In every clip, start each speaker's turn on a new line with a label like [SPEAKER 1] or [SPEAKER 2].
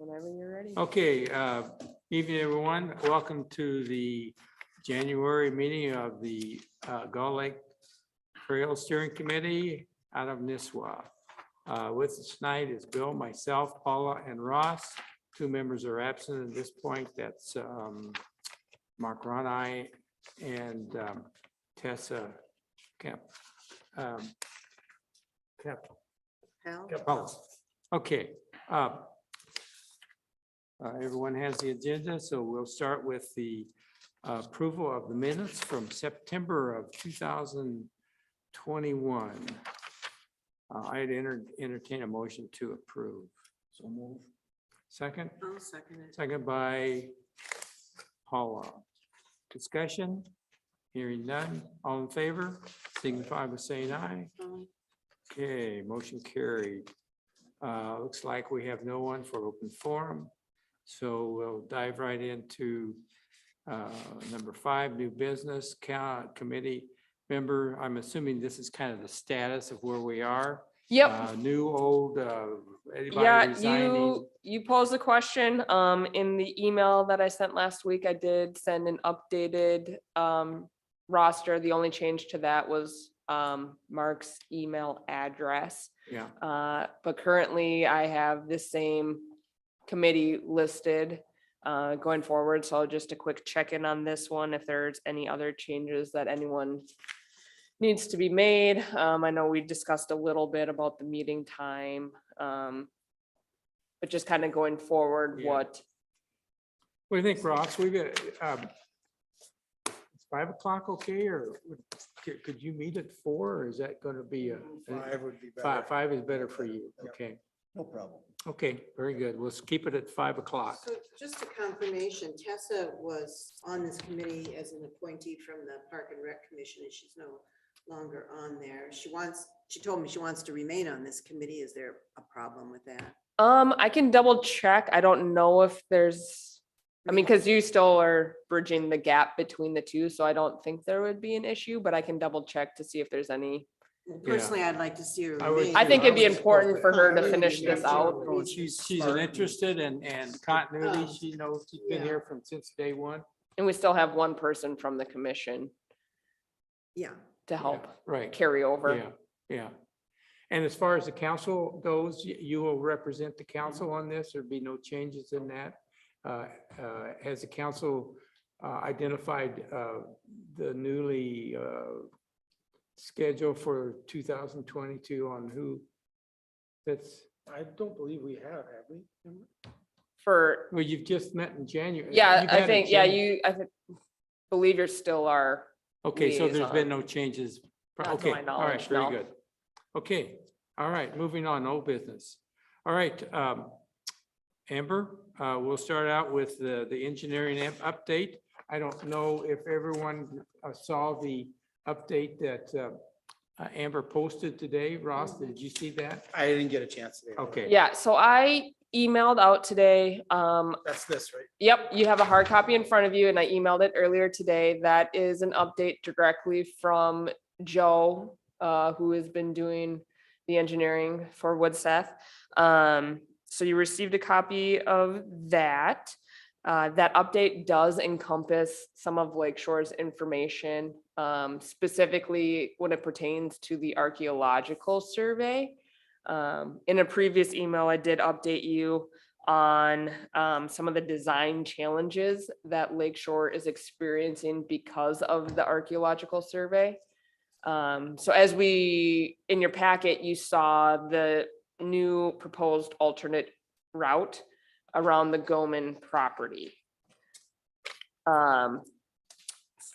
[SPEAKER 1] Whenever you're ready.
[SPEAKER 2] Okay, evening, everyone. Welcome to the January meeting of the Gull Lake Trail Steering Committee out of Nisswa. With us tonight is Bill, myself, Paula, and Ross. Two members are absent at this point. That's Mark Ronai and Tessa Capello. Okay. Everyone has the agenda, so we'll start with the approval of the minutes from September of 2021. I'd entertain a motion to approve. So move. Second?
[SPEAKER 3] I'll second it.
[SPEAKER 2] Second by Paula. Discussion? Hearing none. All in favor? Signify by saying aye. Okay, motion carried. Looks like we have no one for open forum. So we'll dive right into number 5, new business committee member. I'm assuming this is kind of the status of where we are.
[SPEAKER 1] Yep.
[SPEAKER 2] New, old, anybody
[SPEAKER 1] Yeah,
[SPEAKER 2] resigning?
[SPEAKER 1] you posed a question in the email that I sent last week. I did send an updated roster. The only change to that was Mark's email address.
[SPEAKER 2] Yeah,
[SPEAKER 1] But currently I have the same committee listed going forward. So just a quick check-in on this one, if there's any other changes that anyone needs to be made. I know we discussed a little bit about the meeting time, but just kind of going forward,
[SPEAKER 2] Yeah.
[SPEAKER 1] what
[SPEAKER 2] what do you think, Ross? We got, is 5 o'clock okay, or could you meet at 4, or is that going to be a?
[SPEAKER 4] 5 would be better.
[SPEAKER 2] 5 is better for you,
[SPEAKER 4] Yep.
[SPEAKER 2] okay.
[SPEAKER 4] No problem.
[SPEAKER 2] Okay, very good. Let's keep it at 5 o'clock.
[SPEAKER 3] So just a confirmation, Tessa was on this committee as an appointee from the Park and Rec Commission, and she's no longer on there. She told me she wants to remain on this committee. Is there a problem with that?
[SPEAKER 1] I can double check. I don't know if there's, I mean, because you still are bridging the gap between the two, so I don't think there would be an issue, but I can double check to see if there's any.
[SPEAKER 3] Personally, I'd like to see her
[SPEAKER 2] I would
[SPEAKER 3] remain.
[SPEAKER 1] I think it'd be
[SPEAKER 2] I would
[SPEAKER 1] important for her to
[SPEAKER 3] support
[SPEAKER 1] finish
[SPEAKER 3] that.
[SPEAKER 1] this out.
[SPEAKER 2] Oh, she's an interested and continuity. She knows she's been
[SPEAKER 3] Yeah.
[SPEAKER 2] here since day one.
[SPEAKER 1] And we still have one person from the commission
[SPEAKER 3] Yeah,
[SPEAKER 1] to help
[SPEAKER 2] Yeah, right.
[SPEAKER 1] carry over.
[SPEAKER 2] Yeah, yeah. And as far as the council goes, you will represent the council on this. There'd be no changes in that. Has the council identified the newly schedule for 2022 on who that's,
[SPEAKER 4] I don't believe we have we?
[SPEAKER 1] For,
[SPEAKER 2] well, you've just met in January.
[SPEAKER 1] yeah,
[SPEAKER 2] You've
[SPEAKER 1] I
[SPEAKER 2] had a
[SPEAKER 1] think, yeah,
[SPEAKER 2] Jan-
[SPEAKER 1] believe you're still our,
[SPEAKER 2] Okay, so there's been
[SPEAKER 1] liaison.
[SPEAKER 2] no changes.
[SPEAKER 1] Not to
[SPEAKER 2] Okay,
[SPEAKER 1] my
[SPEAKER 2] all right,
[SPEAKER 1] knowledge,
[SPEAKER 2] very
[SPEAKER 1] no.
[SPEAKER 2] good. Okay, all right, moving on, old business. All right, Amber, we'll start out with the engineering update. I don't know if everyone saw the update that Amber posted today. Ross, did you see that?
[SPEAKER 4] I didn't get a chance today.
[SPEAKER 2] Okay.
[SPEAKER 1] yeah, so I emailed out today.
[SPEAKER 4] That's this, right?
[SPEAKER 1] Yep, you have a hard copy in front of you and I emailed it earlier today. That is an update directly from Joe, who has been doing the engineering for Woodseth. So you received a copy of that. That update does encompass some of Lakeshore's information, specifically when it pertains to the archaeological survey. In a previous email, I did update you on some of the design challenges that Lakeshore is experiencing because of the archaeological survey. So as in your packet, you saw the new proposed alternate route around the Goman property.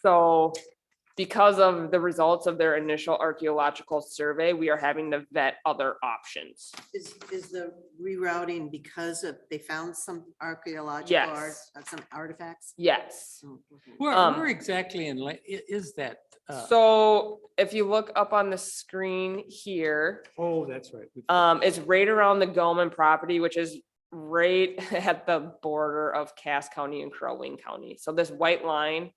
[SPEAKER 1] So because of the results of their initial archaeological survey, we are having to vet other options.
[SPEAKER 3] is the rerouting because of, they found some archaeological
[SPEAKER 1] Yes.
[SPEAKER 3] some artifacts?
[SPEAKER 1] Yes.
[SPEAKER 3] Oh, okay.
[SPEAKER 2] Where exactly in, is that?
[SPEAKER 1] So if you look up on the screen here,
[SPEAKER 2] Oh, that's right.
[SPEAKER 1] it's right around the Goman property, which is right at the border of Cass County and Crow Wing County. So this white line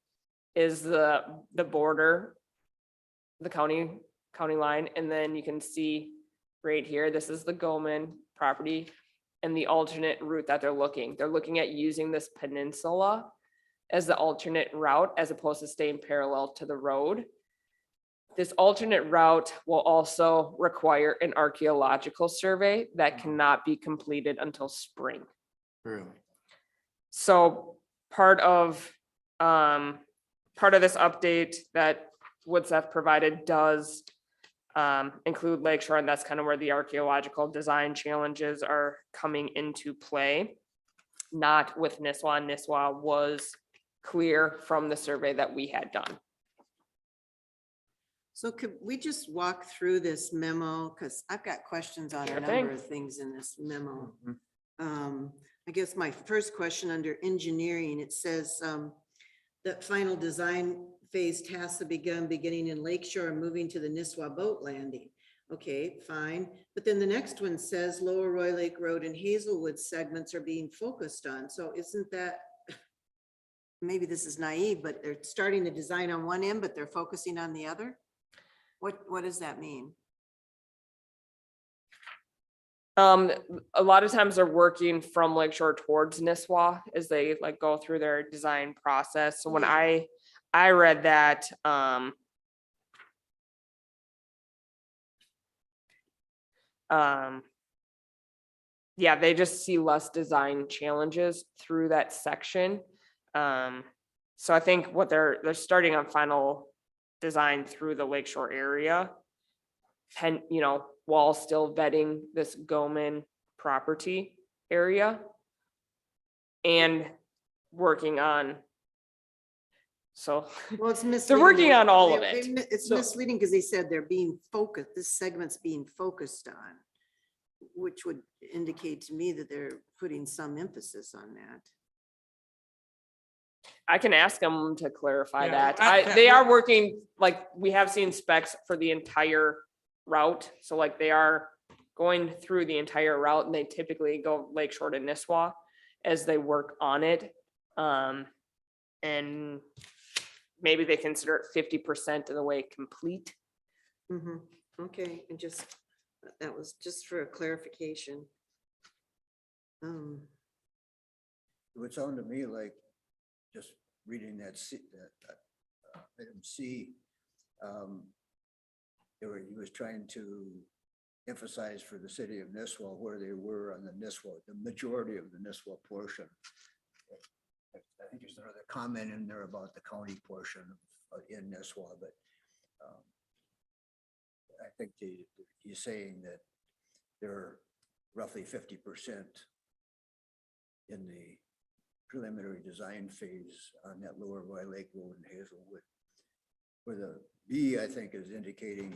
[SPEAKER 1] is the border, the county line, and then you can see right here, this is the Goman property. and the alternate route that they're looking at using this peninsula as the alternate route as opposed to staying parallel to the road. This alternate route will also require an archaeological survey that cannot be completed until spring.
[SPEAKER 2] Really?
[SPEAKER 1] So part of this update that Woodseth provided does include Lakeshore, and that's kind of where the archaeological design challenges are coming into play. Not with Nisswa. Nisswa was clear from the survey that we had done.
[SPEAKER 3] So could we just walk through this memo? Because I've got questions on a
[SPEAKER 1] Sure
[SPEAKER 3] number
[SPEAKER 1] thing.
[SPEAKER 3] of things in this memo.
[SPEAKER 2] Mhm.
[SPEAKER 3] I guess my first question under engineering, it says that final design phase tasks have begun beginning in Lakeshore and moving to the Nisswa boat landing. Okay, fine. But then the next one says Lower Roy Lake Road and Hazelwood segments are being focused on. So isn't that, maybe this is naive, but they're starting the design on one end, but they're focusing on the other? What does that mean?
[SPEAKER 1] A lot of times they're working from Lakeshore towards Nisswa as they like go through their design process. So when
[SPEAKER 3] Yeah.
[SPEAKER 1] I read that, yeah, they just see less design challenges through that section. So I think what they're starting on final design through the Lakeshore area. And, while still vetting this Goman property area. And working on. So
[SPEAKER 3] Well, it's misleading.
[SPEAKER 1] working on all of it.
[SPEAKER 3] It's
[SPEAKER 1] So-
[SPEAKER 3] misleading because they said they're being focused, this segment's being focused on, which would indicate to me that they're putting some emphasis on that.
[SPEAKER 1] I can ask them to clarify
[SPEAKER 2] Yeah,
[SPEAKER 1] that. They are working, like, we have seen specs for the entire route. So like they are going through the entire route and they typically go Lakeshore to Nisswa as they work on it. And maybe they consider it 50% of the way complete.
[SPEAKER 3] Mhm. Okay, and that was just for a clarification.
[SPEAKER 5] It would sound to me like, just reading that item C, he was trying to emphasize for the city of Nisswa where they were on the Nisswa, the majority of the Nisswa portion. I think there's another comment in there about the county portion in Nisswa, but I think he's saying that they're roughly 50% in the preliminary design phase on that Lower Roy Lake Road in Hazelwood. Where the B, I think, is indicating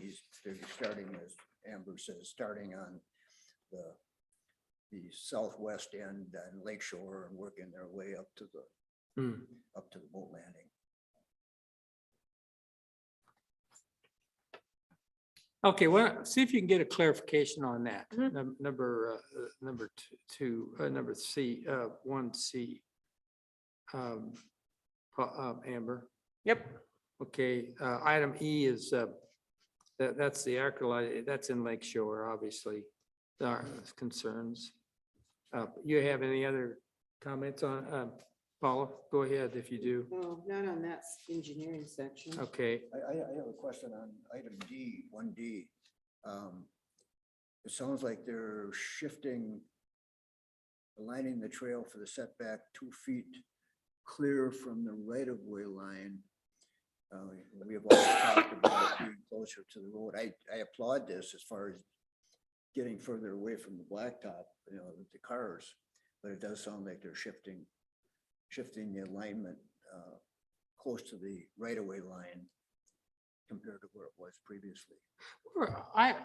[SPEAKER 5] they're starting, as Amber says, starting on the southwest end and Lakeshore and working their way up to the boat landing.
[SPEAKER 2] Okay, well, see if you can get a clarification on that.
[SPEAKER 1] Mhm.
[SPEAKER 2] Number number C, 1C. Amber.
[SPEAKER 1] Yep.
[SPEAKER 2] Okay, item E is, that's the archaeology, that's in Lakeshore, obviously, our concerns. You have any other comments on, Paula? Go ahead if you do.
[SPEAKER 3] No, not on that engineering section.
[SPEAKER 2] Okay,
[SPEAKER 5] I have a question on item D, 1D. It sounds like they're shifting, aligning the trail for the setback 2 feet clear from the right-of-way line. We have always talked about it being closer to the road. I applaud this as far as getting further away from the blacktop, with the cars, but it does sound like they're shifting the alignment close to the right-of-way line compared to where it was previously.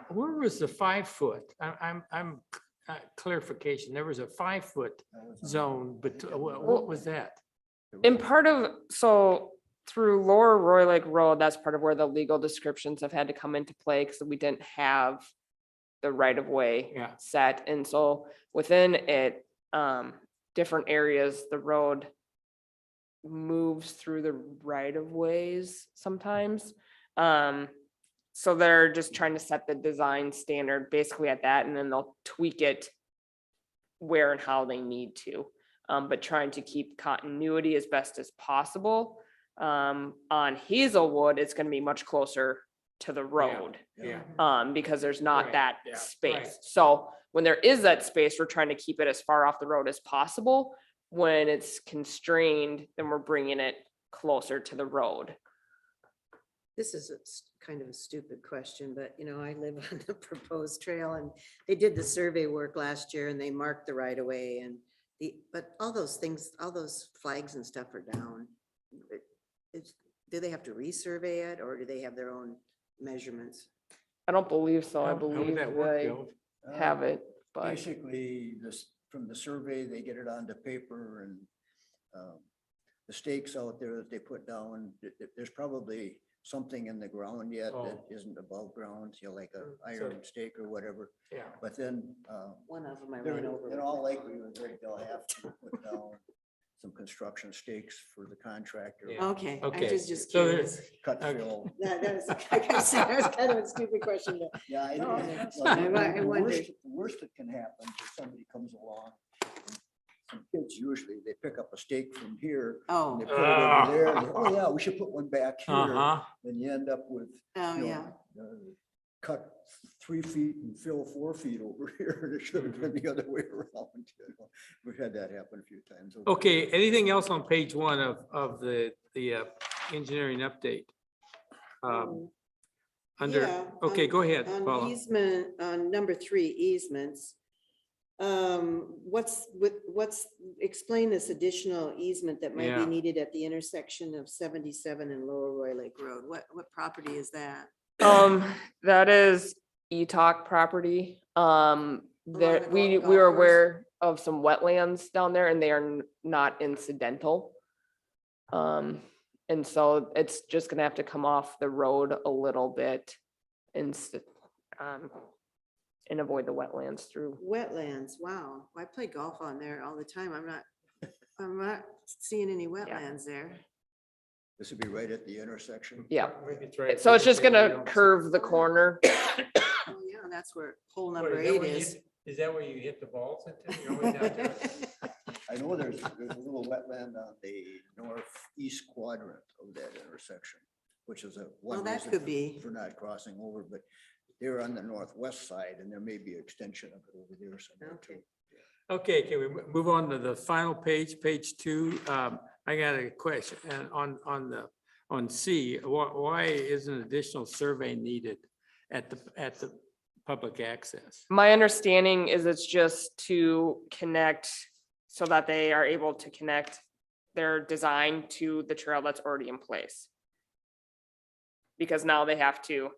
[SPEAKER 2] where was the 5 foot? I'm clarification. There was a 5 foot zone, but what was that?
[SPEAKER 1] And part of, so through Lower Roy Lake Road, that's part of where the legal descriptions have had to come into play because we didn't have the right of way
[SPEAKER 2] Yeah.
[SPEAKER 1] set. And so within it, different areas, the road moves through the right of ways sometimes. So they're just trying to set the design standard basically at that, and then they'll tweak it where and how they need to. But trying to keep continuity as best as possible. On Hazelwood, it's gonna be much closer to the road.
[SPEAKER 2] Yeah,
[SPEAKER 1] Because there's not
[SPEAKER 2] Right,
[SPEAKER 1] that
[SPEAKER 2] yeah, right.
[SPEAKER 1] space. So when there is that space, we're trying to keep it as far off the road as possible. When it's constrained, then we're bringing it closer to the road.
[SPEAKER 3] This is kind of a stupid question, but you know, I live on the proposed trail and they did the survey work last year and they marked the right of way and but all those things, all those flags and stuff are down. Do they have to resurvey it or do they have their own measurements?
[SPEAKER 1] I don't believe so. I
[SPEAKER 2] How would
[SPEAKER 1] believe
[SPEAKER 2] that work,
[SPEAKER 1] they
[SPEAKER 2] Bill?
[SPEAKER 1] have it, but
[SPEAKER 5] Basically, this, from the survey, they get it onto paper and the stakes out there that they put down, there's probably something in the ground yet that
[SPEAKER 2] Oh.
[SPEAKER 5] isn't above ground, you know, like a
[SPEAKER 2] So-
[SPEAKER 5] iron stake or whatever.
[SPEAKER 2] Yeah.
[SPEAKER 5] But then,
[SPEAKER 3] One of them I
[SPEAKER 5] they're
[SPEAKER 3] ran over.
[SPEAKER 5] in all likelihood, they'll have to put down some construction stakes for the contractor.
[SPEAKER 2] Yeah.
[SPEAKER 3] Okay, I
[SPEAKER 2] Okay,
[SPEAKER 3] was just
[SPEAKER 2] so
[SPEAKER 3] curious.
[SPEAKER 5] Cut
[SPEAKER 2] Okay.
[SPEAKER 5] fill.
[SPEAKER 3] That was, like I said, that was kind of a stupid question, but
[SPEAKER 5] Yeah, I know.
[SPEAKER 3] I
[SPEAKER 5] Well, the
[SPEAKER 3] wondered.
[SPEAKER 5] worst that can happen is somebody comes along. and Some kids usually, they pick up a stake from here.
[SPEAKER 3] oh,
[SPEAKER 5] And they put it over there. And, oh, yeah, we should put one back here.
[SPEAKER 2] Uh-huh.
[SPEAKER 5] Then you end up with,
[SPEAKER 3] oh,
[SPEAKER 5] you
[SPEAKER 3] yeah.
[SPEAKER 5] know, cut 3 feet and fill 4 feet over here. And it should have been the other way around. you know. We've had that happen a few times.
[SPEAKER 2] Okay, anything else on page 1 of the engineering update? Under,
[SPEAKER 3] Yeah,
[SPEAKER 2] okay, go ahead,
[SPEAKER 3] On
[SPEAKER 2] Paula.
[SPEAKER 3] easement, on number 3, easements. Explain this additional easement that might
[SPEAKER 2] Yeah.
[SPEAKER 3] be needed at the intersection of 77 and Lower Roy Lake Road. What property is that?
[SPEAKER 1] that is ETOC property. There,
[SPEAKER 3] the
[SPEAKER 1] we
[SPEAKER 3] golf
[SPEAKER 1] were
[SPEAKER 3] course?
[SPEAKER 1] aware of some wetlands down there and they are not incidental. And so it's just gonna have to come off the road a little bit and, and avoid the wetlands through.
[SPEAKER 3] Wetlands, wow. I play golf on there all the time. I'm not seeing any wetlands there.
[SPEAKER 5] This would be right at the intersection.
[SPEAKER 1] Yeah,
[SPEAKER 2] Maybe try-
[SPEAKER 1] so it's just
[SPEAKER 2] maybe we
[SPEAKER 1] gonna
[SPEAKER 2] don't see-
[SPEAKER 1] curve the corner.
[SPEAKER 3] Oh, yeah, that's where hole
[SPEAKER 2] What,
[SPEAKER 3] number
[SPEAKER 2] is that
[SPEAKER 3] 8
[SPEAKER 2] where you
[SPEAKER 3] is.
[SPEAKER 2] hit- Is that where you hit the balls into? You're always out there?
[SPEAKER 5] I know there's a little wetland on the northeast quadrant of that intersection, which is
[SPEAKER 3] Well,
[SPEAKER 5] one
[SPEAKER 3] that
[SPEAKER 5] reason
[SPEAKER 3] could be.
[SPEAKER 5] for not crossing over, but they're on the northwest side and there may be an extension of it over there somewhere too.
[SPEAKER 2] Okay, can we move on to the final page, page 2? I got a question and on C, why is an additional survey needed at the public access?
[SPEAKER 1] My understanding is it's just to connect so that they are able to connect their design to the trail that's already in place. Because now they have to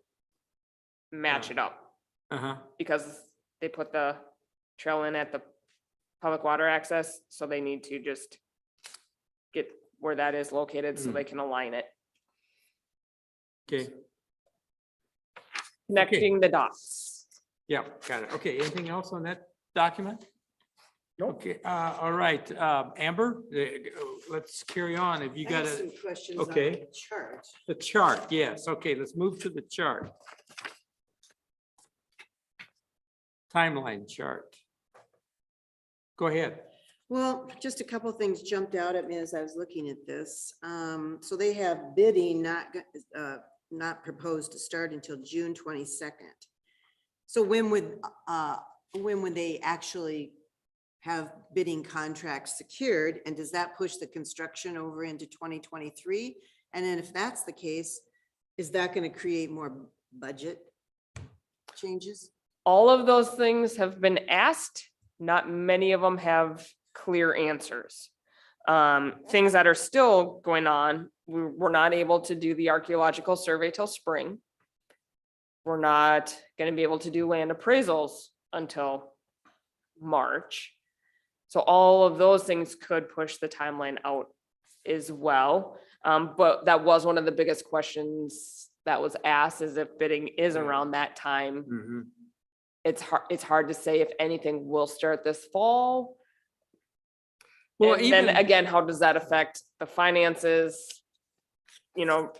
[SPEAKER 1] match it up
[SPEAKER 2] Uh-huh,
[SPEAKER 1] because they put the trail in at the public water access, so they need to just get where that is located so
[SPEAKER 2] Mm.
[SPEAKER 1] they can align it,
[SPEAKER 2] okay,
[SPEAKER 1] connecting the dots.
[SPEAKER 2] yeah, got it. Okay, anything else on that document?
[SPEAKER 4] Nope.
[SPEAKER 2] Okay, all right, Amber, let's carry on. If you
[SPEAKER 3] I
[SPEAKER 2] got
[SPEAKER 3] have
[SPEAKER 2] a,
[SPEAKER 3] some questions on
[SPEAKER 2] okay.
[SPEAKER 3] the chart.
[SPEAKER 2] the chart, yes, okay, let's move to the chart. Timeline chart. Go ahead.
[SPEAKER 3] Well, just a couple of things jumped out at me as I was looking at this. So they have bidding not proposed to start until June 22nd. So when would they actually have bidding contracts secured? And does that push the construction over into 2023? And then if that's the case, is that going to create more budget changes?
[SPEAKER 1] All of those things have been asked. Not many of them have clear answers. Things that are still going on, we're not able to do the archaeological survey till spring. We're not gonna be able to do land appraisals until March. So all of those things could push the timeline out as well. But that was one of the biggest questions that was asked, is if bidding is around that time.
[SPEAKER 2] Mhm.
[SPEAKER 1] It's hard to say if anything will start this fall.
[SPEAKER 2] Well,
[SPEAKER 1] And then
[SPEAKER 2] even,
[SPEAKER 1] again, how does that affect the finances? You know,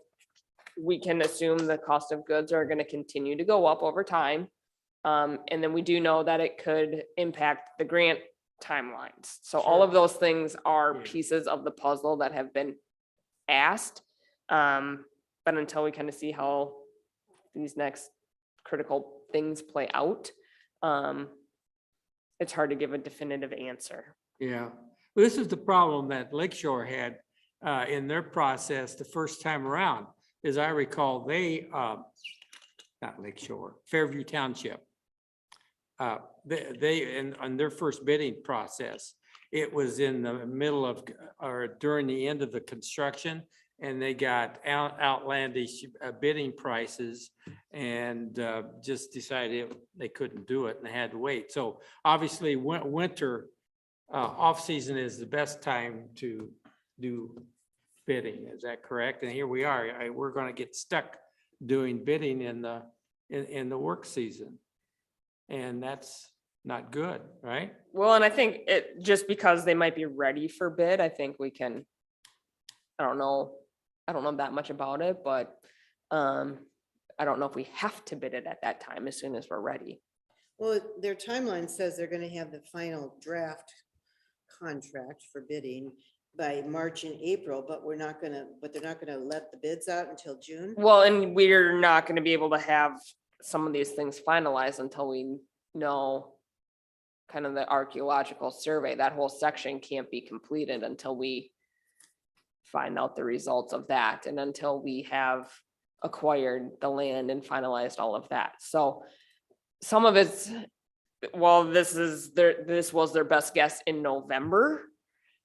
[SPEAKER 1] we can assume the cost of goods are gonna continue to go up over time. And then we do know that it could impact the grant timelines. So all of
[SPEAKER 2] Sure.
[SPEAKER 1] those things are
[SPEAKER 2] Yeah.
[SPEAKER 1] pieces of the puzzle that have been asked. But until we kind of see how these next critical things play out, it's hard to give a definitive answer.
[SPEAKER 2] Yeah, well, this is the problem that Lakeshore had in their process the first time around. As I recall, they, not Lakeshore, Fairview Township. On their first bidding process, it was in the middle of, or during the end of the construction, and they got outlandish bidding prices and just decided they couldn't do it and they had to wait. So obviously, winter off-season is the best time to do bidding. Is that correct? And here we are. We're going to get stuck doing bidding in the work season. And that's not good, right?
[SPEAKER 1] Well, and I think it, just because they might be ready for bid, I think we can, I don't know that much about it, but I don't know if we have to bid it at that time as soon as we're ready.
[SPEAKER 3] Well, their timeline says they're gonna have the final draft contract for bidding by March and April, but they're not gonna let the bids out until June.
[SPEAKER 1] Well, and we're not gonna be able to have some of these things finalized until we know kind of the archaeological survey. That whole section can't be completed until we find out the results of that and until we have acquired the land and finalized all of that. So some of it's, well, this was their best guess in November.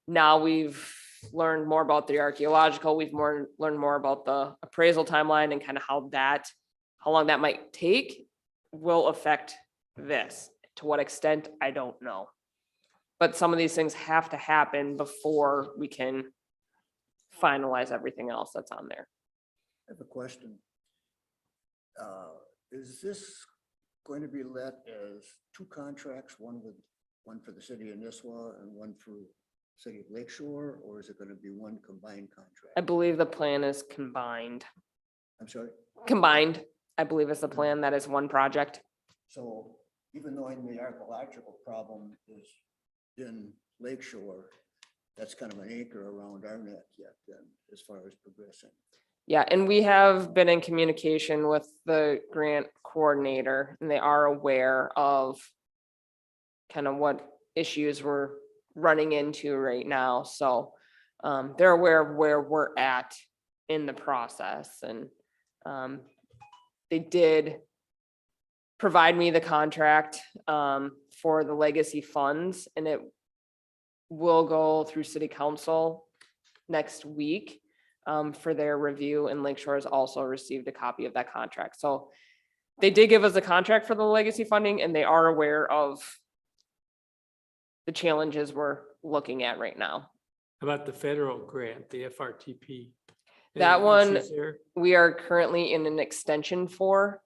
[SPEAKER 1] Now we've learned more about the archaeological, learned more about the appraisal timeline and kind of how long that might take will affect this. To what extent, I don't know. But some of these things have to happen before we can finalize everything else that's on there.
[SPEAKER 5] I have a question. Is this going to be let as two contracts, one for the city of Nisswa and one for city of Lakeshore, or is it going to be one combined
[SPEAKER 1] I
[SPEAKER 5] contract?
[SPEAKER 1] believe the plan is combined.
[SPEAKER 5] I'm sorry.
[SPEAKER 1] Combined, I believe is the plan. That is one project.
[SPEAKER 5] So even though in the archaeological problem is in Lakeshore, that's kind of an anchor around our neck yet then, as far as progressing.
[SPEAKER 1] Yeah, and we have been in communication with the grant coordinator and they are aware of kind of what issues we're running into right now. So they're aware of where we're at in the process, and they did provide me the contract for the legacy funds, and it will go through city council next week for their review, and Lakeshore has also received a copy of that contract. So they did give us a contract for the legacy funding, and they are aware of the challenges we're looking at right now.
[SPEAKER 2] How about the federal grant, the FRTP?
[SPEAKER 1] That
[SPEAKER 2] Any
[SPEAKER 1] one-
[SPEAKER 2] issues there?
[SPEAKER 1] We are currently in an extension for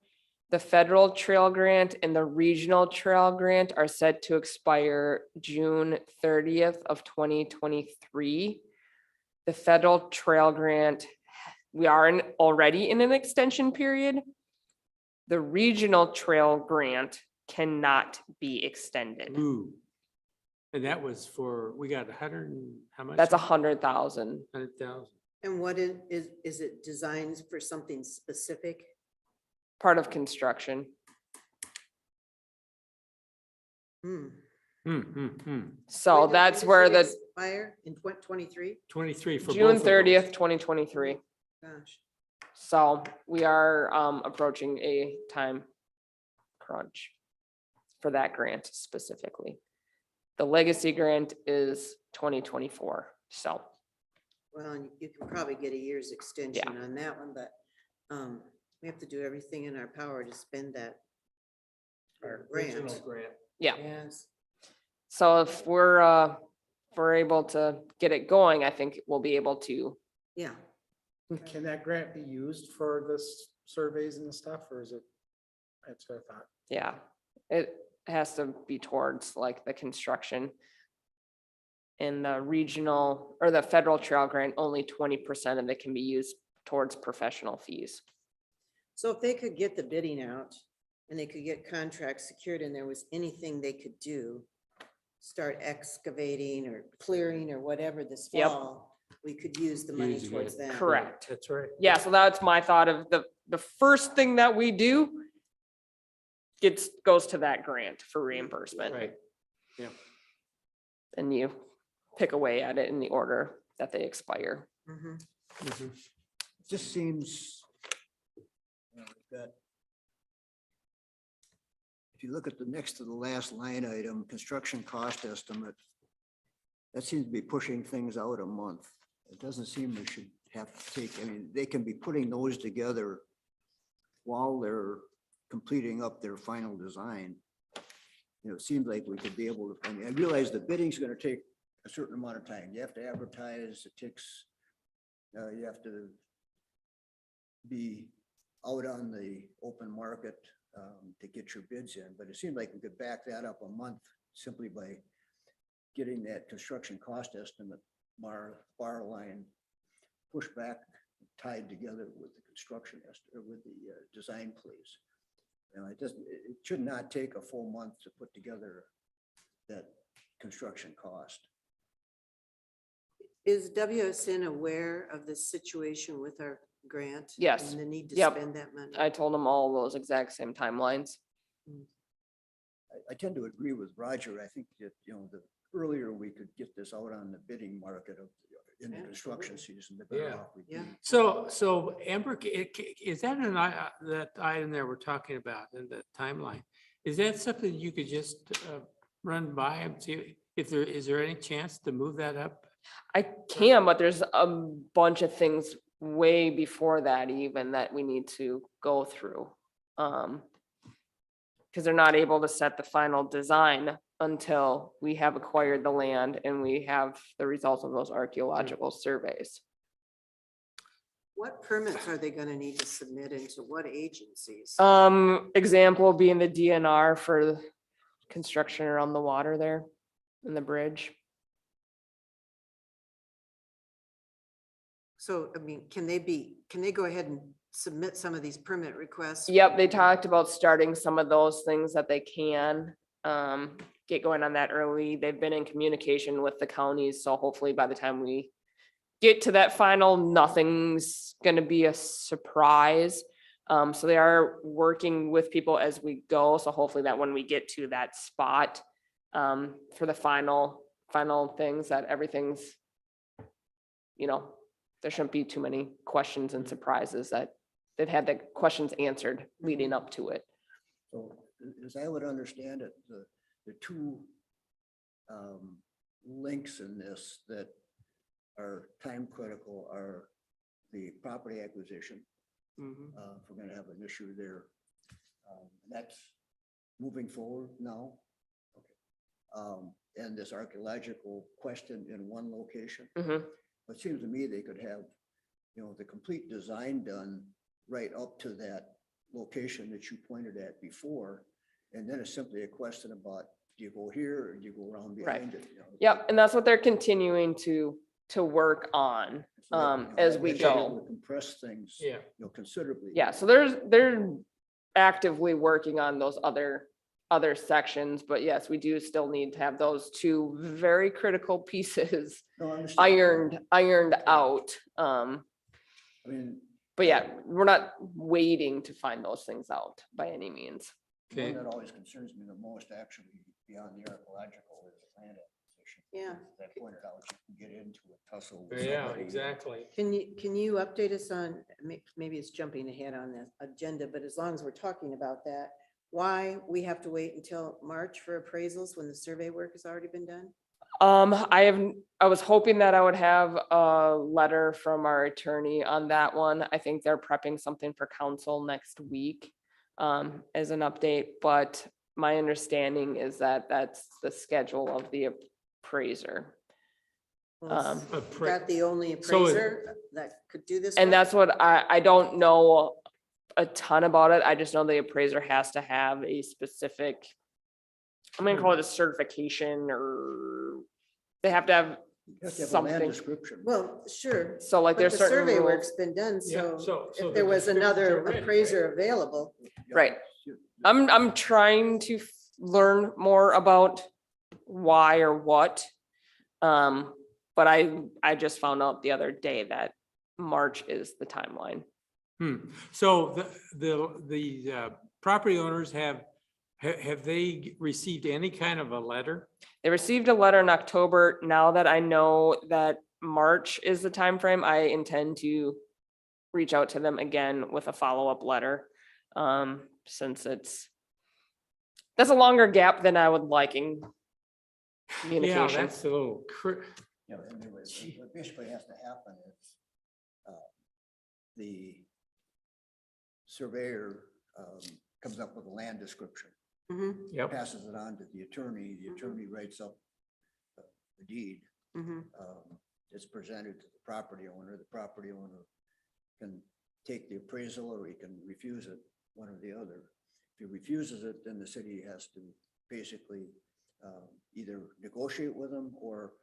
[SPEAKER 1] the federal trail grant, and the regional trail grant are set to expire June 30th of 2023. The federal trail grant, we are already in an extension period. The regional trail grant cannot be extended.
[SPEAKER 2] Ooh. And that was for, we got 100 and how much?
[SPEAKER 1] That's 100,000.
[SPEAKER 2] 100,000.
[SPEAKER 3] And what is it designed for something specific?
[SPEAKER 1] Part of construction.
[SPEAKER 3] Hmm.
[SPEAKER 1] So
[SPEAKER 3] Wait,
[SPEAKER 1] that's
[SPEAKER 3] when
[SPEAKER 1] where
[SPEAKER 3] does
[SPEAKER 1] the
[SPEAKER 3] it expire in 23?
[SPEAKER 2] 23 for both
[SPEAKER 1] June
[SPEAKER 2] of
[SPEAKER 1] 30th,
[SPEAKER 2] those.
[SPEAKER 1] 2023.
[SPEAKER 3] Gosh.
[SPEAKER 1] So we are approaching a time crunch for that grant specifically. The legacy grant is 2024. So
[SPEAKER 3] Well, and you can probably get a year's extension on that one, but we have to do everything in our power to spend that grant.
[SPEAKER 1] yeah.
[SPEAKER 3] Yes.
[SPEAKER 1] So if we're able to get it going, I think we'll be able to.
[SPEAKER 3] Yeah.
[SPEAKER 4] Can that grant be used for this surveys and stuff, or is it? That's what I thought.
[SPEAKER 1] Yeah, it has to be towards like the construction. In the regional or the federal trail grant, only 20% of it can be used towards professional fees.
[SPEAKER 3] So if they could get the bidding out and they could get contracts secured and there was anything they could do start excavating or clearing or whatever this
[SPEAKER 1] Yep.
[SPEAKER 3] fall, we could use the money
[SPEAKER 2] Using
[SPEAKER 3] towards
[SPEAKER 2] it.
[SPEAKER 3] that.
[SPEAKER 1] Correct.
[SPEAKER 2] That's right.
[SPEAKER 1] Yeah, so that's my thought of the first thing that we do goes to that grant for reimbursement.
[SPEAKER 2] Right.
[SPEAKER 1] And you pick away at it in the order that they expire.
[SPEAKER 3] Mhm.
[SPEAKER 2] Mhm.
[SPEAKER 5] Just seems. That. If you look at the next to the last line item, construction cost estimate. That seems to be pushing things out a month. It doesn't seem we should have to take, I mean, they can be putting those together while they're completing up their final design. It seems like we could be able to, I mean, I realize the bidding's gonna take a certain amount of time. You have to advertise, it takes, you have to be out on the open market to get your bids in, but it seemed like we could back that up a month simply by getting that construction cost estimate bar line pushed back, tied together with the construction estimate, with the design please. It should not take a full month to put together that construction cost.
[SPEAKER 3] Is WSN aware of the situation with our grant?
[SPEAKER 1] Yes.
[SPEAKER 3] And the need to
[SPEAKER 1] Yep.
[SPEAKER 3] spend that money?
[SPEAKER 1] I told them all those exact same timelines.
[SPEAKER 5] I tend to agree with Roger. I think that, the earlier we could get this out on the bidding market in the construction season, the better
[SPEAKER 2] Yeah.
[SPEAKER 5] off we'd be.
[SPEAKER 3] Yeah.
[SPEAKER 2] So Amber, is that that item there we're talking about in the timeline? Is that something you could just run by and see if is there any chance to move that up?
[SPEAKER 1] I can, but there's a bunch of things way before that even that we need to go through. Because they're not able to set the final design until we have acquired the land and we have the results of those archaeological surveys.
[SPEAKER 3] What permits are they gonna need to submit into what agencies?
[SPEAKER 1] Example being the DNR for the construction around the water there and the bridge.
[SPEAKER 3] So, I mean, can they go ahead and submit some of these permit requests?
[SPEAKER 1] Yep, they talked about starting some of those things that they can get going on that early. They've been in communication with the counties, so hopefully by the time we get to that final, nothing's gonna be a surprise. So they are working with people as we go, so hopefully that when we get to that spot for the final things, that everything's, there shouldn't be too many questions and surprises, that they've had the questions answered leading up to it.
[SPEAKER 5] So as I would understand it, the two links in this that are time critical are the property acquisition. If we're gonna have an issue there, that's moving forward now. Okay. And this archaeological question in one location.
[SPEAKER 1] Mhm.
[SPEAKER 5] It seems to me they could have, the complete design done right up to that location that you pointed at before. And then it's simply a question about, do you go here or do you go around behind it?
[SPEAKER 1] Yep, and that's what they're continuing to work on
[SPEAKER 5] So that,
[SPEAKER 1] as
[SPEAKER 5] I
[SPEAKER 1] we
[SPEAKER 5] think that
[SPEAKER 1] go.
[SPEAKER 5] would compress things,
[SPEAKER 2] Yeah.
[SPEAKER 5] considerably.
[SPEAKER 1] Yeah, so they're actively working on those other sections, but yes, we do still need to have those two very critical pieces
[SPEAKER 5] No, I understand.
[SPEAKER 1] ironed out.
[SPEAKER 5] I mean,
[SPEAKER 1] But yeah, we're not waiting to find those things out by any means.
[SPEAKER 5] the
[SPEAKER 2] Okay.
[SPEAKER 5] one that always concerns me the most, actually, beyond the archaeological, is the land acquisition.
[SPEAKER 3] Yeah.
[SPEAKER 5] As I pointed out, you can get into a tussle with
[SPEAKER 2] Yeah,
[SPEAKER 5] somebody.
[SPEAKER 2] exactly.
[SPEAKER 3] Can you update us on, maybe it's jumping ahead on the agenda, but as long as we're talking about that, why we have to wait until March for appraisals when the survey work has already been done?
[SPEAKER 1] I was hoping that I would have a letter from our attorney on that one. I think they're prepping something for council next week as an update, but my understanding is that that's the schedule of the appraiser.
[SPEAKER 3] Well, is
[SPEAKER 2] Appra-
[SPEAKER 3] that the only
[SPEAKER 2] So it-
[SPEAKER 3] appraiser that could do this?
[SPEAKER 1] And
[SPEAKER 3] work?
[SPEAKER 1] that's what I don't know a ton about it. I just know the appraiser has to have a specific, I'm gonna call it a certification, or they have to have
[SPEAKER 5] You have to have a land
[SPEAKER 1] something.
[SPEAKER 5] description.
[SPEAKER 3] Well, sure,
[SPEAKER 1] So like
[SPEAKER 3] but
[SPEAKER 1] there's
[SPEAKER 3] the
[SPEAKER 1] certain
[SPEAKER 3] survey
[SPEAKER 1] rules.
[SPEAKER 3] work's been done,
[SPEAKER 2] Yeah,
[SPEAKER 3] so
[SPEAKER 2] so
[SPEAKER 3] if
[SPEAKER 2] the
[SPEAKER 3] there was
[SPEAKER 2] descriptions
[SPEAKER 3] another
[SPEAKER 2] are ready, right?
[SPEAKER 3] appraiser available,
[SPEAKER 5] Yeah.
[SPEAKER 1] Right. I'm trying to learn more about why or what. But I just found out the other day that March is the timeline.
[SPEAKER 2] So the property owners have they received any kind of a letter?
[SPEAKER 1] They received a letter in October. Now that I know that March is the time frame, I intend to reach out to them again with a follow-up letter. Since that's a longer gap than I would like in
[SPEAKER 2] Yeah,
[SPEAKER 1] communication.
[SPEAKER 2] that's a little,
[SPEAKER 5] You know, and what basically has to happen is, the surveyor, comes up with a land description,
[SPEAKER 3] Mhm,
[SPEAKER 2] yep.
[SPEAKER 5] passes it on to the attorney writes up the deed.
[SPEAKER 3] mhm.
[SPEAKER 5] It's presented to the property owner can take the appraisal or he can refuse it, one or the other. If he refuses it, then the city has to basically either negotiate with him or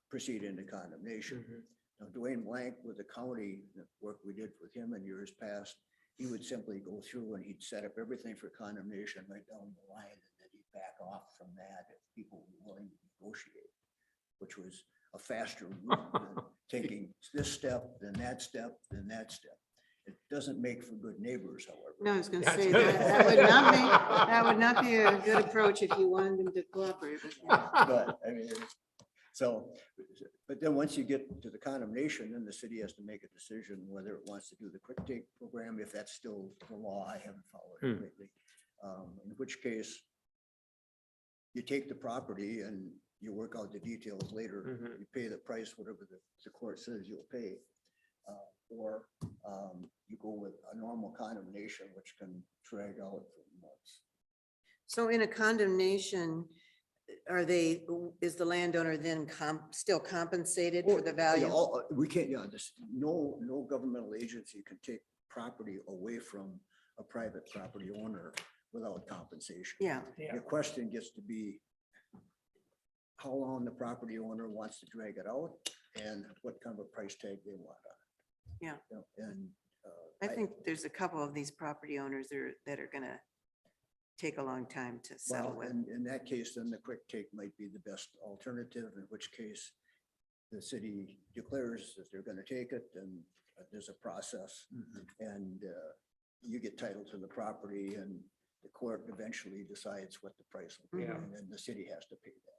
[SPEAKER 5] proceed into condemnation. Now, Dwayne Blank with the county, the work we did with him in years past, he would simply go through and he'd set up everything for condemnation right down the line, and then he'd back off from that if people were willing to negotiate, which was a faster route than taking this step, then that step, then that step. It doesn't make for good neighbors, however.
[SPEAKER 3] No, I was gonna
[SPEAKER 2] That's
[SPEAKER 3] say
[SPEAKER 2] good.
[SPEAKER 3] that would not be a good approach if you wanted them to cooperate with you.
[SPEAKER 5] But I mean, so, but then once you get to the condemnation, then the city has to make a decision whether it wants to do the quick take program, if that's still the law. I haven't followed it lately. In which case you take the property and you work out the details later. You pay the price, whatever the court says you'll pay. Or you go with a normal condemnation, which can drag out for months.
[SPEAKER 3] So in a condemnation, is the landowner then still compensated for the value?
[SPEAKER 5] We can't, no governmental agency can take property away from a private property owner without compensation.
[SPEAKER 3] Yeah,
[SPEAKER 5] The question gets to be how long the property owner wants to drag it out and what kind of a price tag they want on it.
[SPEAKER 3] Yeah.
[SPEAKER 5] You know, and
[SPEAKER 3] I think there's a couple of these property owners that are gonna take a long time to settle
[SPEAKER 5] well,
[SPEAKER 3] with.
[SPEAKER 5] in that case, then the quick take might be the best alternative, in which case the city declares that they're gonna take it, and there's a process. And you get title to the property, and the court eventually decides what the price will be,
[SPEAKER 2] Yeah.
[SPEAKER 5] and then the city has to pay that.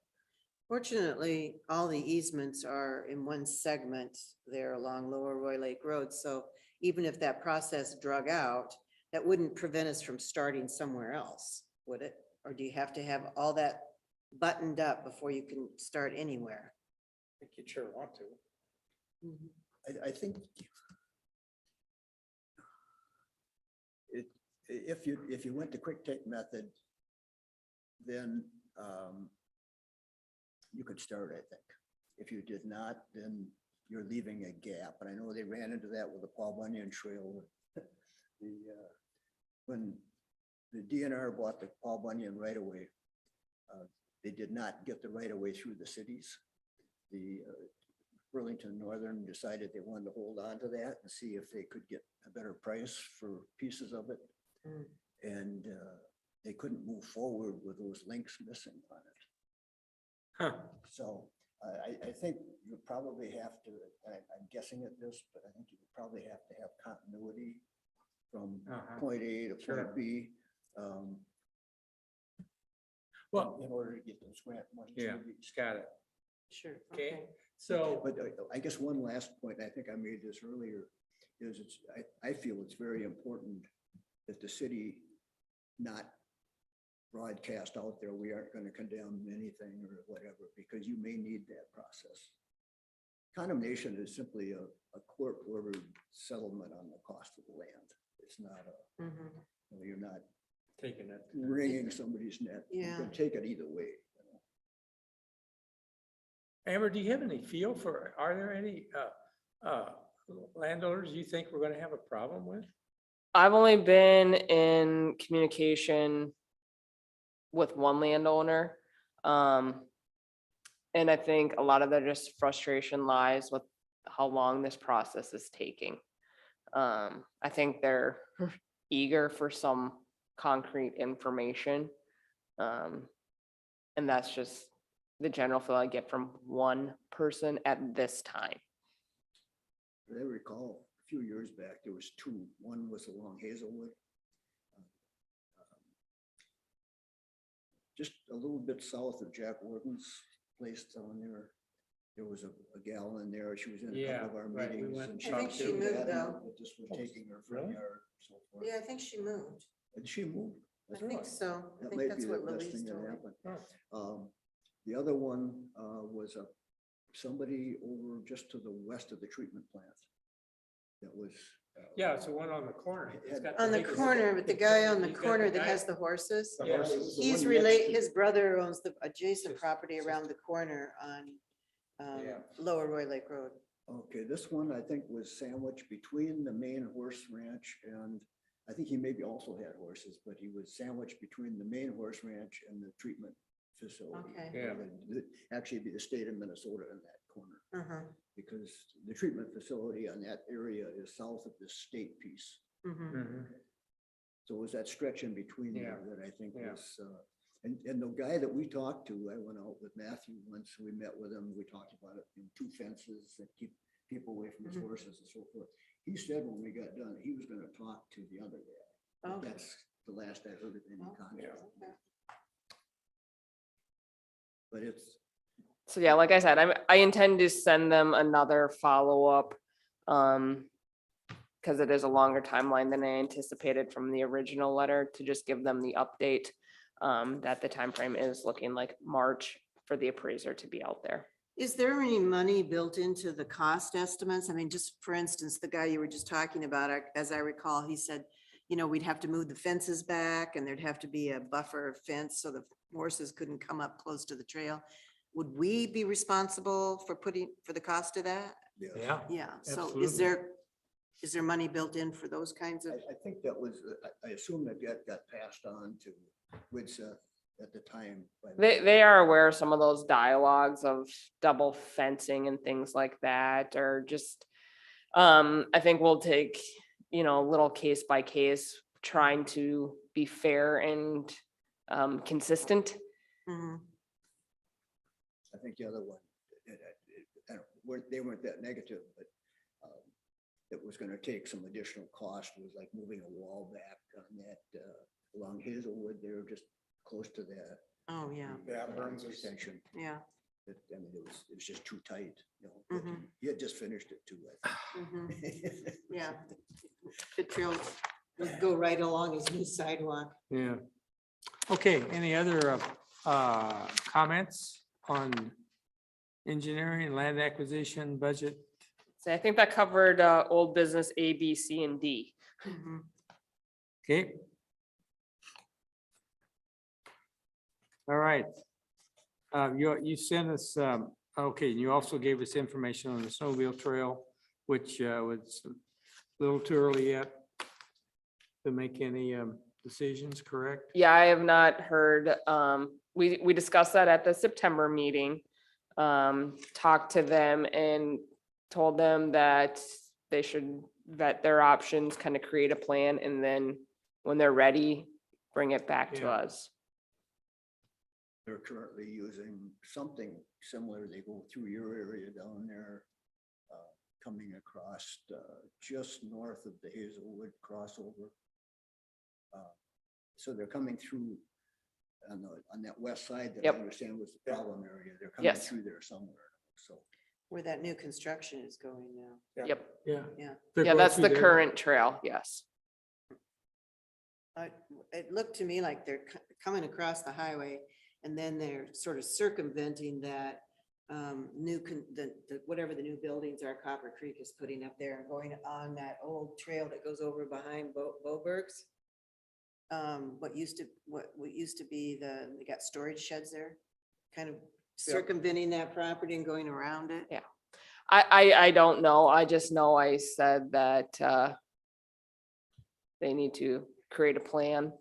[SPEAKER 3] Fortunately, all the easements are in one segment there along Lower Roy Lake Road. So even if that process drug out, that wouldn't prevent us from starting somewhere else, would it? Or do you have to have all that buttoned up before you can start anywhere?
[SPEAKER 4] I think you'd sure want to.
[SPEAKER 5] I think if you went the quick take method, then you could start, I think. If you did not, then you're leaving a gap. And I know they ran into that with the Paul Bunyan Trail. When the DNR bought the Paul Bunyan right away, they did not get the right of way through the cities. The Burlington Northern decided they wanted to hold on to that and see if they could get a better price for pieces of it. And they couldn't move forward with those links missing on it. So I think you probably have to, I'm guessing at this, but I think you probably have to have continuity from point A to
[SPEAKER 2] Sure.
[SPEAKER 5] point B.
[SPEAKER 2] Well,
[SPEAKER 5] In order to get those grant money.
[SPEAKER 2] yeah, got it.
[SPEAKER 3] Sure.
[SPEAKER 2] Okay, so,
[SPEAKER 5] But I guess one last point, I think I made this earlier, is I feel it's very important that the city not broadcast out there, we aren't going to condemn anything or whatever, because you may need that process. Condemnation is simply a court-ordered settlement on the cost of the land. It's not you're not
[SPEAKER 2] taking it.
[SPEAKER 5] wringing somebody's neck. You
[SPEAKER 3] Yeah.
[SPEAKER 5] can take it either way.
[SPEAKER 2] Amber, do you have any feel for, are there any landowners you think we're gonna have a problem with?
[SPEAKER 1] I've only been in communication with one landowner. And I think a lot of their just frustration lies with how long this process is taking. I think they're eager for some concrete information. And that's just the general feel I get from one person at this time.
[SPEAKER 5] I recall a few years back, there was two. One was along Hazelwood. Just a little bit south of Jack Warden's place down there. There was a gal in there. She was in a couple of our
[SPEAKER 2] right, we
[SPEAKER 5] meetings.
[SPEAKER 2] went
[SPEAKER 5] and
[SPEAKER 2] and
[SPEAKER 3] I think
[SPEAKER 5] talked
[SPEAKER 3] she
[SPEAKER 5] to
[SPEAKER 3] moved,
[SPEAKER 5] Dad
[SPEAKER 3] though.
[SPEAKER 5] that This was taking her front
[SPEAKER 2] Really?
[SPEAKER 5] yard, so forth.
[SPEAKER 3] Yeah, I think she moved.
[SPEAKER 5] Did she move?
[SPEAKER 3] I think so. I
[SPEAKER 5] That
[SPEAKER 3] think
[SPEAKER 5] might
[SPEAKER 3] that's
[SPEAKER 5] be the
[SPEAKER 3] what
[SPEAKER 5] best
[SPEAKER 3] Louise
[SPEAKER 5] thing that
[SPEAKER 3] told me.
[SPEAKER 5] happened. The other one was somebody over just to the west of the treatment plant. That was.
[SPEAKER 2] Yeah, it's the one on the corner. It's got
[SPEAKER 3] On the
[SPEAKER 2] biggest-
[SPEAKER 3] corner, with the guy on the
[SPEAKER 2] He's got
[SPEAKER 3] corner
[SPEAKER 2] the
[SPEAKER 3] that
[SPEAKER 2] guy-
[SPEAKER 3] has the horses.
[SPEAKER 4] The
[SPEAKER 2] Yeah.
[SPEAKER 4] horses.
[SPEAKER 5] The
[SPEAKER 3] He's
[SPEAKER 5] one next
[SPEAKER 3] relate,
[SPEAKER 5] to-
[SPEAKER 3] his brother owns the adjacent
[SPEAKER 2] Just-
[SPEAKER 3] property
[SPEAKER 2] just-
[SPEAKER 3] around the corner on
[SPEAKER 2] Yeah.
[SPEAKER 3] Lower Roy Lake Road.
[SPEAKER 5] Okay, this one I think was sandwiched between the main horse ranch and I think he maybe also had horses, but he was sandwiched between the main horse ranch and the treatment facility.
[SPEAKER 3] Okay.
[SPEAKER 2] Yeah.
[SPEAKER 5] Actually, be the state of Minnesota in that corner,
[SPEAKER 3] Uh-huh.
[SPEAKER 5] because the treatment facility on that area is south of the state piece.
[SPEAKER 3] Mhm.
[SPEAKER 2] Mhm.
[SPEAKER 5] So it was that stretch in between there
[SPEAKER 2] Yeah.
[SPEAKER 5] that I think
[SPEAKER 2] Yeah.
[SPEAKER 5] was, and the guy that we talked to, I went out with Matthew once, we met with him, we talked about it, two fences that keep people away from his
[SPEAKER 3] Mhm.
[SPEAKER 5] horses and so forth. He said when we got done, he was gonna talk to the other guy. But
[SPEAKER 3] Okay.
[SPEAKER 5] that's the last I heard of any
[SPEAKER 3] Okay.
[SPEAKER 5] contact.
[SPEAKER 3] Okay.
[SPEAKER 5] But it's,
[SPEAKER 1] So yeah, like I said, I intend to send them another follow-up. Because it is a longer timeline than I anticipated from the original letter, to just give them the update. That the time frame is looking like March for the appraiser to be out there.
[SPEAKER 3] Is there any money built into the cost estimates? I mean, just for instance, the guy you were just talking about, as I recall, he said, we'd have to move the fences back and there'd have to be a buffer fence so the horses couldn't come up close to the trail. Would we be responsible for the cost of that?
[SPEAKER 5] yeah,
[SPEAKER 2] Yeah.
[SPEAKER 3] Yeah, so
[SPEAKER 2] Absolutely.
[SPEAKER 3] is there money built in for those kinds of?
[SPEAKER 5] I think that was, I assume that got passed on to Widseth at the time. by the-
[SPEAKER 1] They are aware of some of those dialogues of double fencing and things like that, or just, I think we'll take, little case by case, trying to be fair and consistent.
[SPEAKER 3] Mhm.
[SPEAKER 5] I think the other one, they weren't that negative, but it was gonna take some additional cost, was like moving a wall back on that, along Hazelwood, they were just close to that.
[SPEAKER 3] Oh, yeah,
[SPEAKER 4] Yeah, Burns is-
[SPEAKER 5] Extension.
[SPEAKER 3] yeah.
[SPEAKER 5] I mean, it was just too tight, but
[SPEAKER 3] Mhm.
[SPEAKER 5] he had just finished it too, I
[SPEAKER 3] Mhm.
[SPEAKER 5] think.
[SPEAKER 3] Yeah. The trail would go right along his new sidewalk.
[SPEAKER 2] Yeah. Okay, any other comments on engineering, land acquisition, budget?
[SPEAKER 1] So I think that covered old business A, B, C, and D.
[SPEAKER 3] Mhm.
[SPEAKER 2] Okay. All right. You sent us, okay, you also gave us information on the Snowville Trail, which was a little too early yet to make any decisions, correct?
[SPEAKER 1] Yeah, I have not heard, we discussed that at the September meeting. Talked to them and told them that they should vet their options, kind of create a plan, and then when they're ready, bring it back to
[SPEAKER 2] Yeah.
[SPEAKER 1] us.
[SPEAKER 5] They're currently using something similar. They go through your area down there, coming across just north of the Hazelwood crossover. So they're coming through on that west side that I
[SPEAKER 1] Yep.
[SPEAKER 5] understand was the problem area. They're coming
[SPEAKER 1] Yes.
[SPEAKER 5] through there somewhere, so.
[SPEAKER 3] Where that new construction is going now.
[SPEAKER 1] Yep,
[SPEAKER 2] Yeah.
[SPEAKER 3] Yeah.
[SPEAKER 2] They're
[SPEAKER 1] yeah,
[SPEAKER 2] going
[SPEAKER 1] that's
[SPEAKER 2] through
[SPEAKER 1] the
[SPEAKER 2] there.
[SPEAKER 1] current trail, yes.
[SPEAKER 3] It looked to me like they're coming across the highway and then they're sort of circumventing that whatever the new buildings are Copper Creek is putting up there and going on that old trail that goes over behind Boberg's. What used to be they got storage sheds there, kind of circumventing that property and going around it.
[SPEAKER 1] Yeah. I don't know. I just know I said that they need to create a plan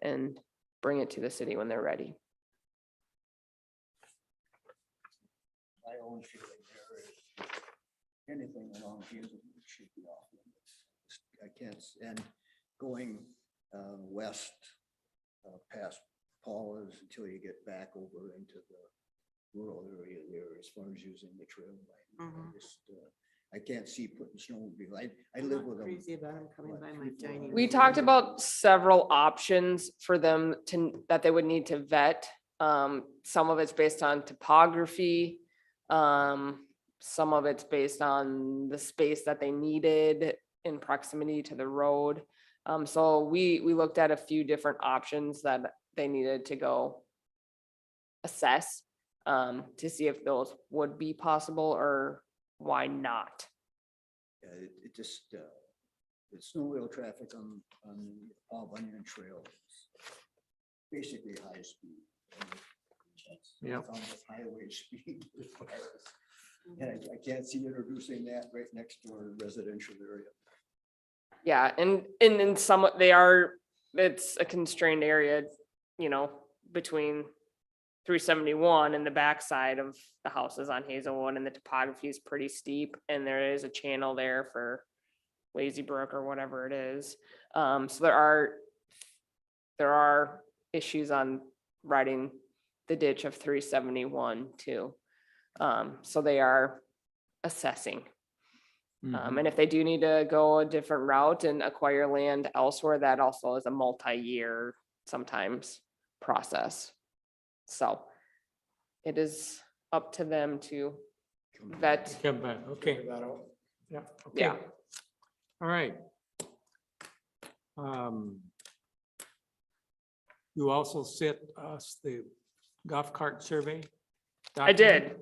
[SPEAKER 1] and bring it to the city when they're ready.
[SPEAKER 5] My own feeling there is anything along Hazelwood should be off limits. I can't, and going west past Paula's until you get back over into the rural area there as far as using the trail line.
[SPEAKER 3] Mhm.
[SPEAKER 5] I just, I can't see putting snowmobile. I
[SPEAKER 3] I'm
[SPEAKER 5] live
[SPEAKER 3] not
[SPEAKER 5] with them.
[SPEAKER 3] crazy about them coming
[SPEAKER 5] what,
[SPEAKER 3] by my
[SPEAKER 5] 300,
[SPEAKER 3] tiny.
[SPEAKER 5] 400
[SPEAKER 1] We
[SPEAKER 5] feet.
[SPEAKER 1] talked about several options for them that they would need to vet. Some of it's based on topography. Some of it's based on the space that they needed in proximity to the road. So we looked at a few different options that they needed to go assess, to see if those would be possible or why not.
[SPEAKER 5] Yeah, it just, the snowmobile traffic on the Paul Bunyan Trail is basically high speed.
[SPEAKER 2] Yep.
[SPEAKER 5] It's almost highway speed. And I can't see introducing that right next to our residential area.
[SPEAKER 1] Yeah, and in some, it's a constrained area, between 371 and the backside of the houses on Hazelwood, and the topography is pretty steep, and there is a channel there for Lazy Brook or whatever it is. So there are issues on riding the ditch of 371 too. So they are assessing. And if they do need to go a different route and acquire land elsewhere, that also is a multi-year sometimes process. So it is up to them to vet.
[SPEAKER 2] Come back, okay,
[SPEAKER 4] Figure that out.
[SPEAKER 2] yeah,
[SPEAKER 1] Yeah.
[SPEAKER 2] okay. All right. You also sent us the golf cart survey?
[SPEAKER 1] I
[SPEAKER 2] document?
[SPEAKER 1] did.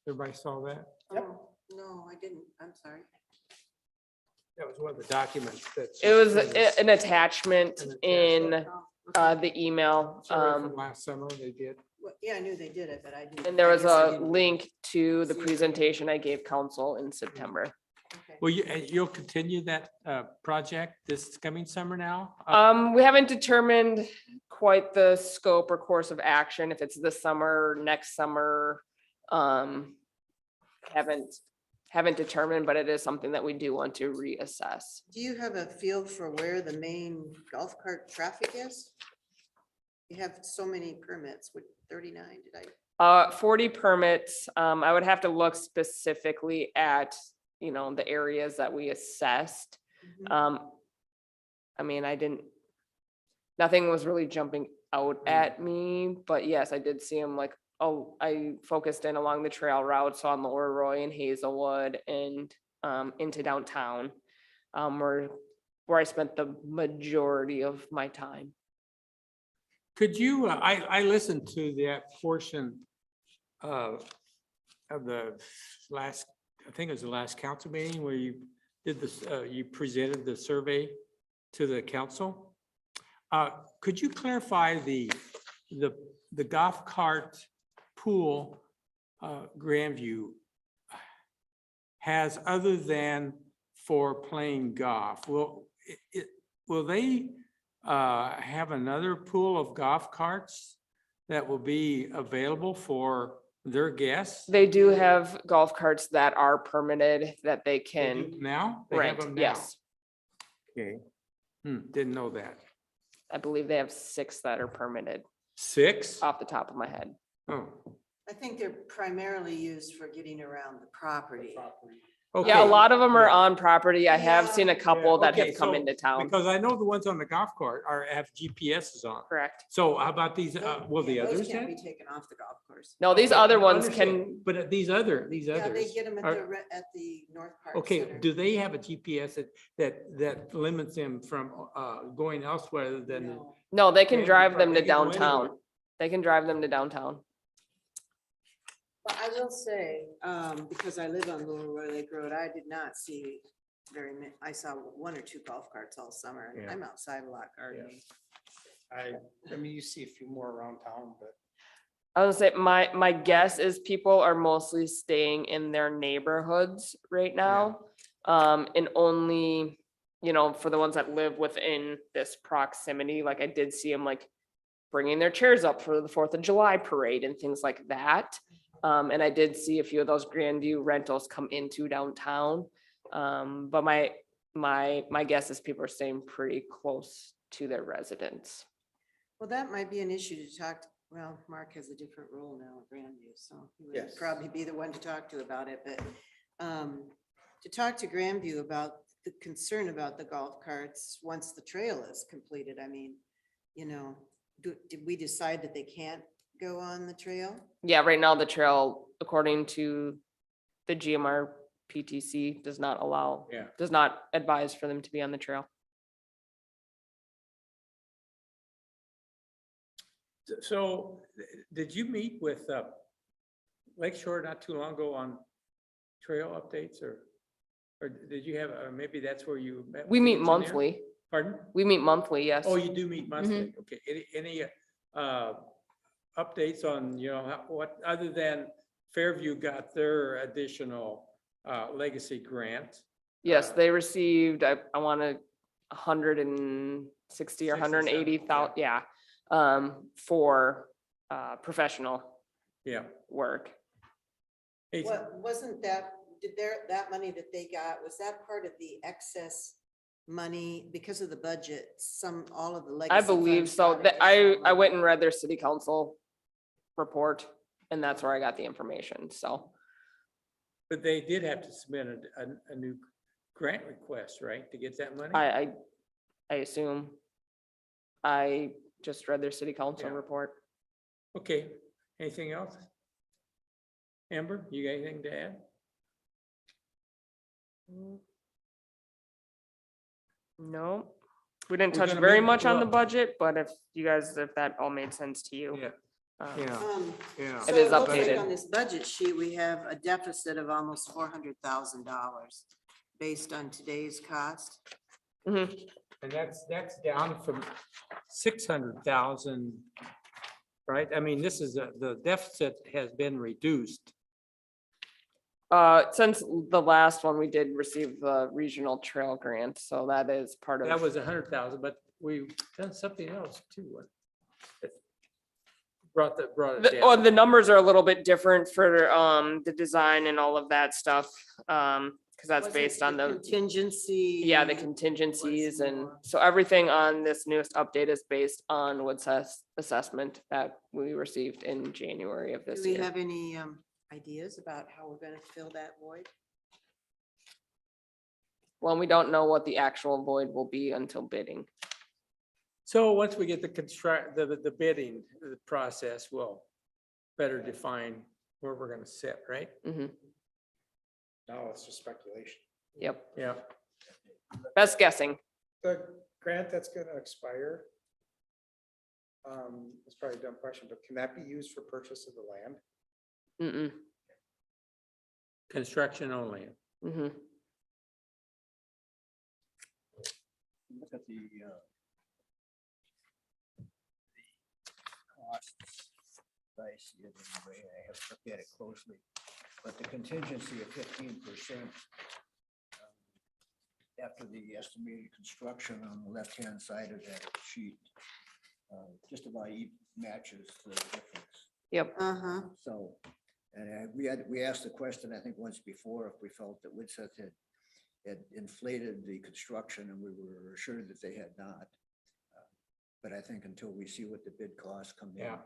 [SPEAKER 2] Everybody saw that?
[SPEAKER 3] Oh, no, I didn't. I'm sorry.
[SPEAKER 2] That was one of the documents that.
[SPEAKER 1] It was
[SPEAKER 2] an
[SPEAKER 1] an attachment in
[SPEAKER 3] Oh, okay.
[SPEAKER 1] the email.
[SPEAKER 2] survey from last summer they did.
[SPEAKER 3] Well, yeah, I knew they did it, but I didn't.
[SPEAKER 1] And there
[SPEAKER 3] I
[SPEAKER 1] was
[SPEAKER 3] guess I
[SPEAKER 1] a
[SPEAKER 3] didn't-
[SPEAKER 1] link to the
[SPEAKER 3] See it.
[SPEAKER 1] presentation I gave council in September.
[SPEAKER 3] Okay.
[SPEAKER 2] Well, you'll continue that project this coming summer now?
[SPEAKER 1] We haven't determined quite the scope or course of action, if it's this summer, next summer. Haven't determined, but it is something that we do want to reassess.
[SPEAKER 3] Do you have a feel for where the main golf cart traffic is? You have so many permits with 39, did I?
[SPEAKER 1] 40 permits. I would have to look specifically at, the areas that we assessed.
[SPEAKER 3] Mhm.
[SPEAKER 1] I mean, nothing was really jumping out at me, but yes, I did see them I focused in along the trail routes on Lower Roy and Hazelwood and into downtown, where I spent the majority of my time.
[SPEAKER 2] Could you, I listened to that portion of the last, I think it was the last council meeting where you did this, you presented the survey to the council. Could you clarify the golf cart pool Grandview has other than for playing golf? Will they have another pool of golf carts that will be available for their guests?
[SPEAKER 1] They do have golf carts that are permitted that they
[SPEAKER 2] They
[SPEAKER 1] can
[SPEAKER 2] do now? They have
[SPEAKER 1] rent.
[SPEAKER 2] them now?
[SPEAKER 1] Yes,
[SPEAKER 2] Okay. Didn't know that.
[SPEAKER 1] I believe they have 6 that are permitted
[SPEAKER 2] 6?
[SPEAKER 1] off the top of my head.
[SPEAKER 2] Oh,
[SPEAKER 3] I think they're primarily used for getting around the property.
[SPEAKER 2] okay.
[SPEAKER 1] Yeah, a lot of them are
[SPEAKER 2] Yeah.
[SPEAKER 1] on property. I have seen a
[SPEAKER 3] Yeah.
[SPEAKER 1] couple that
[SPEAKER 2] Okay,
[SPEAKER 1] have come
[SPEAKER 2] so-
[SPEAKER 1] into town.
[SPEAKER 2] Because I know the ones on the golf cart have GPSs on.
[SPEAKER 1] Correct.
[SPEAKER 2] So how about these, will the
[SPEAKER 3] Yeah, those
[SPEAKER 2] others
[SPEAKER 3] can't
[SPEAKER 2] have?
[SPEAKER 3] be taken off the golf course.
[SPEAKER 1] No, these
[SPEAKER 2] Okay,
[SPEAKER 1] other
[SPEAKER 2] no,
[SPEAKER 1] ones
[SPEAKER 2] understood.
[SPEAKER 1] can,
[SPEAKER 2] But these others.
[SPEAKER 3] Yeah, they get them
[SPEAKER 2] are-
[SPEAKER 3] at the North Park
[SPEAKER 2] Okay,
[SPEAKER 3] Center.
[SPEAKER 2] do they have a GPS that limits them from going elsewhere than?
[SPEAKER 3] No.
[SPEAKER 1] no, they can
[SPEAKER 2] Grandview
[SPEAKER 1] drive
[SPEAKER 2] Park,
[SPEAKER 1] them
[SPEAKER 2] they
[SPEAKER 1] to
[SPEAKER 2] can go
[SPEAKER 1] downtown.
[SPEAKER 2] anywhere.
[SPEAKER 1] They can drive them to downtown.
[SPEAKER 3] But I will say, because I live on Lower Roy Lake Road, I did not see very many. I saw 1 or 2 golf carts all summer. and
[SPEAKER 2] Yeah.
[SPEAKER 3] I'm outside a lot gardening.
[SPEAKER 4] I mean, you see a few more around town, but
[SPEAKER 1] I was gonna say, my guess is people are mostly staying in their neighborhoods right now. And only, for the ones that live within this proximity, like I did see them bringing their chairs up for the 4th of July parade and things like that. And I did see a few of those Grandview rentals come into downtown. But my guess is people are staying pretty close to their residence.
[SPEAKER 3] Well, that might be an issue to talk, well, Mark has a different role now at Grandview, so he would
[SPEAKER 4] Yes.
[SPEAKER 3] probably be the one to talk to about it, but to talk to Grandview about the concern about the golf carts, once the trail is completed, I mean, did we decide that they can't go on the trail?
[SPEAKER 1] Yeah, right now the trail, according to the GMR PTC, does not allow,
[SPEAKER 2] Yeah.
[SPEAKER 1] does not advise for them to be on the trail.
[SPEAKER 2] So did you meet with Lakeshore not too long ago on trail updates or did you have, maybe that's where you met? with
[SPEAKER 1] We
[SPEAKER 2] the
[SPEAKER 1] meet
[SPEAKER 2] engineer?
[SPEAKER 1] monthly.
[SPEAKER 2] Pardon?
[SPEAKER 1] We meet monthly, yes.
[SPEAKER 2] Oh, you do meet monthly? Okay. Any updates on, what, other than Fairview got their additional legacy grant?
[SPEAKER 1] Yes, they received, I want to 160 or 180,000, yeah, for professional
[SPEAKER 2] Yeah.
[SPEAKER 1] work.
[SPEAKER 2] Hey,
[SPEAKER 3] Wasn't that, that money that they got, was that part of the excess money because of the budget? All of the legacy.
[SPEAKER 1] I believe
[SPEAKER 3] funds
[SPEAKER 1] so.
[SPEAKER 3] got
[SPEAKER 1] That I
[SPEAKER 3] additional money.
[SPEAKER 1] went and read their city council report, and that's where I got the information, so.
[SPEAKER 2] But they did have to submit a new grant request, right, to get that money?
[SPEAKER 1] I assume. I just read their city council
[SPEAKER 2] Yeah.
[SPEAKER 1] report.
[SPEAKER 2] Okay, anything else? Amber, you got anything to add?
[SPEAKER 1] No, we didn't
[SPEAKER 2] We're
[SPEAKER 1] touch
[SPEAKER 2] gonna
[SPEAKER 1] very
[SPEAKER 2] make-
[SPEAKER 1] much on the
[SPEAKER 2] well-
[SPEAKER 1] budget, but if you guys, if that all made sense to you.
[SPEAKER 2] Yeah,
[SPEAKER 1] um,
[SPEAKER 2] yeah, yeah.
[SPEAKER 3] So
[SPEAKER 1] It is
[SPEAKER 3] looks like
[SPEAKER 1] updated.
[SPEAKER 3] On this budget sheet, we have a deficit of almost $400,000 based on today's cost.
[SPEAKER 1] mhm.
[SPEAKER 2] And that's down from 600,000, right? I mean, this is, the deficit has been reduced.
[SPEAKER 1] Since the last one, we did receive the regional trail grant, so that is part
[SPEAKER 2] That
[SPEAKER 1] of,
[SPEAKER 2] was 100,000, but we've done something else too. That brought it
[SPEAKER 1] well,
[SPEAKER 2] down.
[SPEAKER 1] the numbers are a little bit different for, the design and all of that stuff. Cause that's
[SPEAKER 3] Wasn't
[SPEAKER 1] based on the,
[SPEAKER 3] Contingency.
[SPEAKER 1] yeah, the contingencies, and
[SPEAKER 3] more.
[SPEAKER 1] so everything on this newest update is based on Wood's assessment that we received in January of
[SPEAKER 3] Do
[SPEAKER 1] this
[SPEAKER 3] we
[SPEAKER 1] year.
[SPEAKER 3] have any ideas about how we're gonna fill that void?
[SPEAKER 1] Well, we don't know what the actual void will be until bidding.
[SPEAKER 2] So once we get the bidding, the process will better define where we're gonna sit, right?
[SPEAKER 1] Mhm.
[SPEAKER 4] No, it's just speculation.
[SPEAKER 1] Yep,
[SPEAKER 2] Yeah.
[SPEAKER 1] best guessing.
[SPEAKER 4] The grant that's gonna expire. It's probably a dumb question, but can that be used for purchase of the land?
[SPEAKER 1] Mm-mm.
[SPEAKER 2] Construction only.
[SPEAKER 1] Mhm.
[SPEAKER 5] Look at the costs. I see it anyway. I have to look at it closely. But the contingency of 15% after the estimated construction on the left-hand side of that sheet just about matches the difference.
[SPEAKER 1] Yep,
[SPEAKER 3] Uh-huh.
[SPEAKER 5] So, and we asked the question, I think once before, if we felt that Woodseth had inflated the construction, and we were assured that they had not. But I think until we see what the bid costs come in.
[SPEAKER 2] Yeah.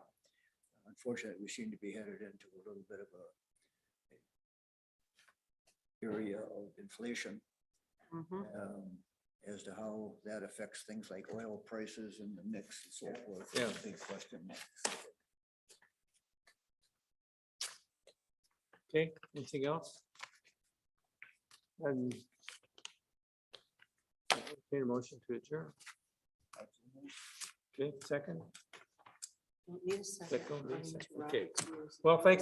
[SPEAKER 5] Unfortunately, we seem to be headed into a little bit of a area of inflation
[SPEAKER 3] Mhm.
[SPEAKER 5] as to how that affects things like oil prices and the mix and so forth.
[SPEAKER 2] Yeah.
[SPEAKER 5] It's a big question.
[SPEAKER 2] Okay, anything else? And entertain a motion to adjourn. Okay, second.
[SPEAKER 3] Don't need a second.
[SPEAKER 2] Second,
[SPEAKER 3] according to
[SPEAKER 2] okay.
[SPEAKER 3] Robert's rules.
[SPEAKER 2] Well, thanks,